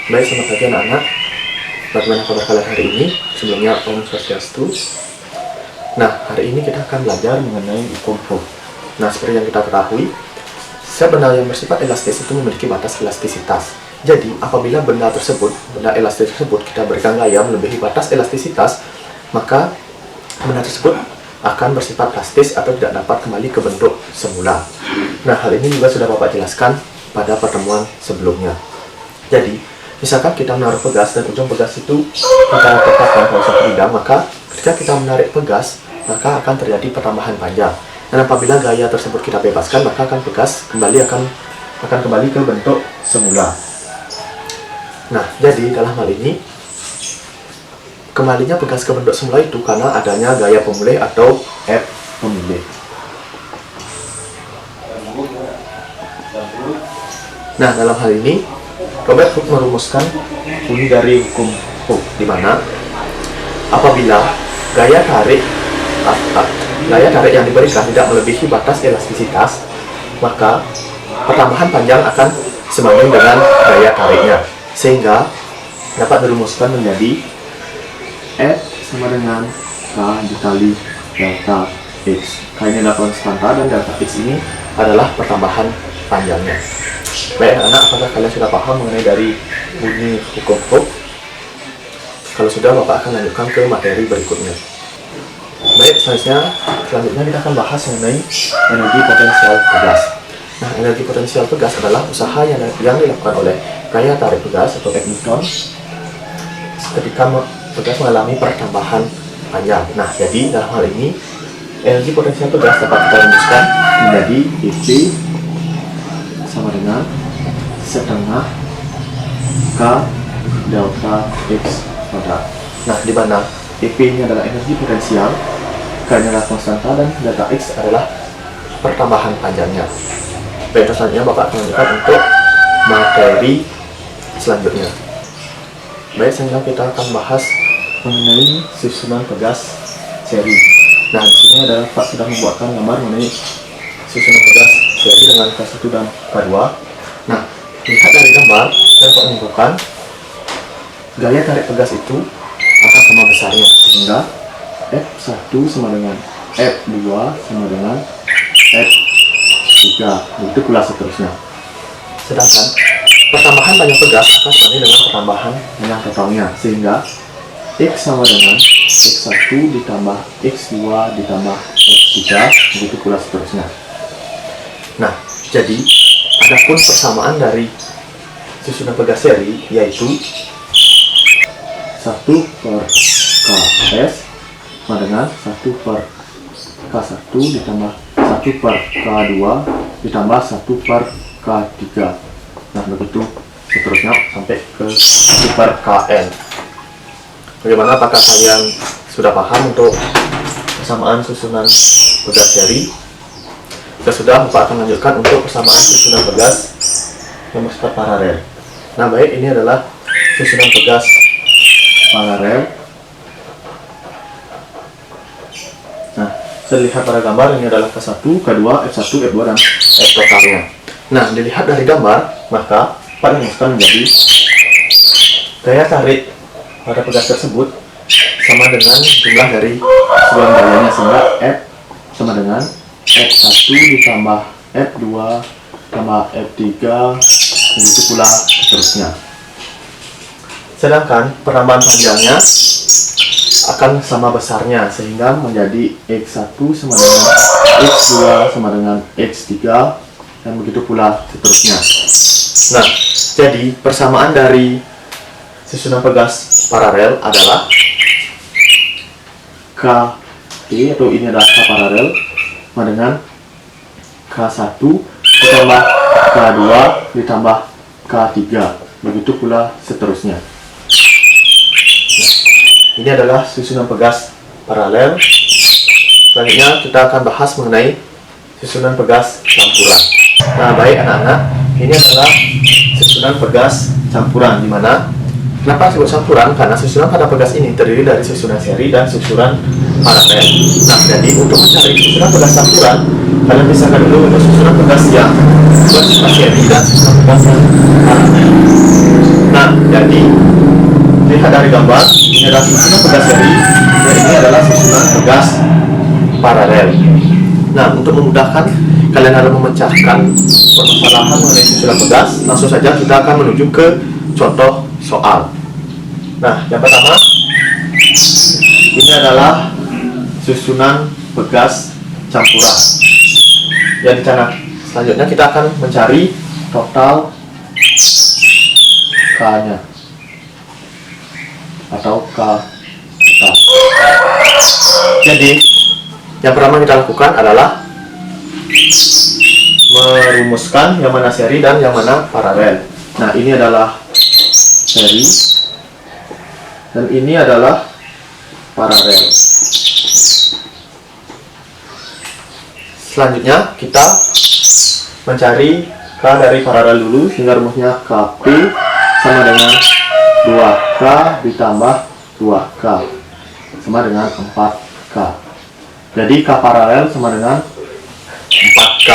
Baik, selamat pagi anak-anak. Bagaimana kabar kalian hari ini? Sebelumnya Om Swastiastu. Nah, hari ini kita akan belajar mengenai hukum Hooke. Nah, seperti yang kita ketahui, setiap benda yang bersifat elastis itu memiliki batas elastisitas. Jadi, apabila benda elastis tersebut kita berikan gaya melebihi batas elastisitas, maka benda tersebut akan bersifat plastis atau tidak dapat kembali ke bentuk semula. Nah, hal ini juga sudah Bapak jelaskan pada pertemuan sebelumnya. Jadi, misalkan kita menaruh pegas dan ujung pegas itu kita tetapkan pada suatu bidang, maka ketika kita menarik pegas, maka akan terjadi pertambahan panjang. Dan apabila gaya tersebut kita bebaskan, maka pegas akan kembali ke bentuk semula. Nah, jadi dalam hal ini kembalinya pegas ke bentuk semula itu karena adanya gaya pemulih atau F pemulih. Nah, dalam hal ini Robert Hooke merumuskan bunyi dari hukum Hooke, di mana apabila gaya tarik yang diberikan tidak melebihi batas elastisitas, maka pertambahan panjang akan sebanding dengan gaya tariknya, sehingga dapat dirumuskan menjadi F sama dengan K dikali delta X. K ini adalah konstanta dan delta X ini adalah pertambahan panjangnya. Baik anak-anak, apakah kalian sudah paham mengenai dari bunyi hukum Hooke? Kalau sudah, Bapak akan lanjutkan ke materi berikutnya. Baik, selanjutnya kita akan bahas mengenai energi potensial pegas. Nah, energi potensial pegas adalah usaha yang dilakukan oleh gaya tarik pegas atau F Newton ketika pegas mengalami pertambahan panjang. Nah, jadi dalam hal ini energi potensial pegas dapat kita rumuskan menjadi EP sama dengan setengah K delta X kuadrat. Nah, di mana EP ini adalah energi potensial, K ini adalah konstanta, dan delta X adalah pertambahan panjangnya. Baik, selanjutnya Bapak akan lanjutkan untuk materi selanjutnya. Baik, selanjutnya kita akan bahas mengenai susunan pegas seri. Nah, di sini adalah Pak sudah membuatkan gambar mengenai susunan pegas seri dengan K1 dan K2. Nah, lihat dari gambar dan Pak menunjukkan gaya tarik pegas itu akan sama besarnya, sehingga F1 sama dengan F2 sama dengan F3, begitu pula seterusnya. Sedangkan pertambahan panjang pegas akan sama dengan pertambahan panjang totalnya, sehingga X sama dengan X1 ditambah X2 ditambah X3, begitu pula seterusnya. Nah, jadi adapun persamaan dari susunan pegas seri yaitu 1 per Ks sama dengan 1 per K1 ditambah 1 per K2 ditambah 1 per K3. Nah, begitu seterusnya sampai ke 1 per Kn. Bagaimana, apakah kalian sudah paham untuk persamaan susunan pegas seri? Jika sudah, Bapak akan lanjutkan untuk persamaan susunan pegas yang bersifat paralel. Nah, baik, ini adalah susunan pegas paralel. Nah, saya lihat pada gambar, ini adalah K1, K2, F1, F2, dan F totalnya. Nah, dilihat dari gambar, maka Pak rumuskan menjadi gaya tarik pada pegas tersebut sama dengan jumlah dari susunan gayanya, sehingga F sama dengan F1 ditambah F2 tambah F3, begitu pula seterusnya. Sedangkan penambahan panjangnya akan sama besarnya, sehingga menjadi X1 sama dengan X2 sama dengan X3, dan begitu pula seterusnya. Nah, jadi persamaan dari susunan pegas paralel adalah KP, atau ini adalah K paralel sama dengan K1 ditambah K2 ditambah K3, begitu pula seterusnya. Nah, ini adalah susunan pegas paralel. Selanjutnya kita akan bahas mengenai susunan pegas campuran. Nah, baik anak-anak, ini adalah susunan pegas campuran, di mana Kenapa disebut campuran? Karena susunan pada pegas ini terdiri dari susunan seri dan susunan paralel. Nah, jadi untuk mencari susunan pegas campuran, kalian pisahkan dulu untuk susunan pegas yang bersifat seri dan susunan pegas yang paralel. Nah, jadi lihat dari gambar, ini adalah susunan pegas seri dan ini adalah susunan pegas paralel. Nah, untuk memudahkan kalian harus memecahkan permasalahan mengenai susunan pegas, langsung saja kita akan menuju ke contoh soal. Nah, yang pertama, ini adalah susunan pegas campuran. Yang dicatat. Selanjutnya kita akan mencari total K-nya atau K total. Jadi, yang pertama kita lakukan adalah merumuskan yang mana seri dan yang mana paralel. Nah, ini adalah seri dan ini adalah paralel. Selanjutnya kita mencari K dari paralel dulu, sehingga rumusnya KP sama dengan 2K ditambah 2K sama dengan 4K. Jadi K paralel sama dengan 4K.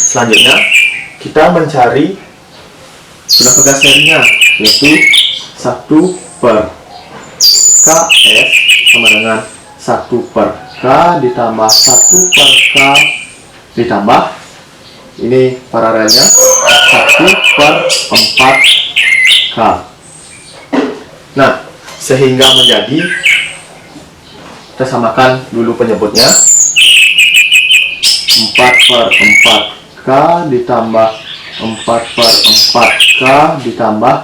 Selanjutnya kita mencari sudah pegas serinya, yaitu 1 per KS sama dengan 1 per K ditambah 1 per K ditambah ini paralelnya 1 per 4K. Nah, sehingga menjadi, kita samakan dulu penyebutnya, 4 per 4K ditambah 4 per 4K ditambah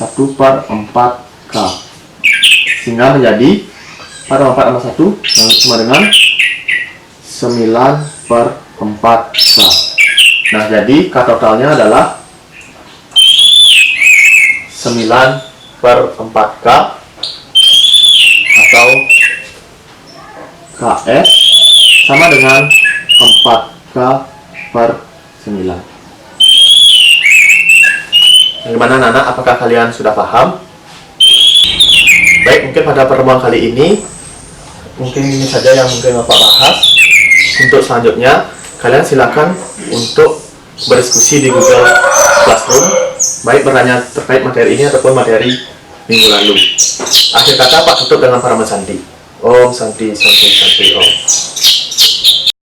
1 per 4K, sehingga menjadi pada 4 sama 1 sama dengan 9 per 4K. Nah, jadi K totalnya adalah 9 per 4K atau KS sama dengan 4K per 9. Bagaimana Nana? Apakah kalian sudah paham? Baik, mungkin pada pertemuan kali ini mungkin ini saja yang mungkin Bapak bahas. Untuk selanjutnya, kalian silakan untuk berdiskusi di Google Classroom, baik bertanya terkait materi ini ataupun materi minggu lalu. Akhir kata Pak tutup dengan para Santi. Om Santi Santi Santi Om.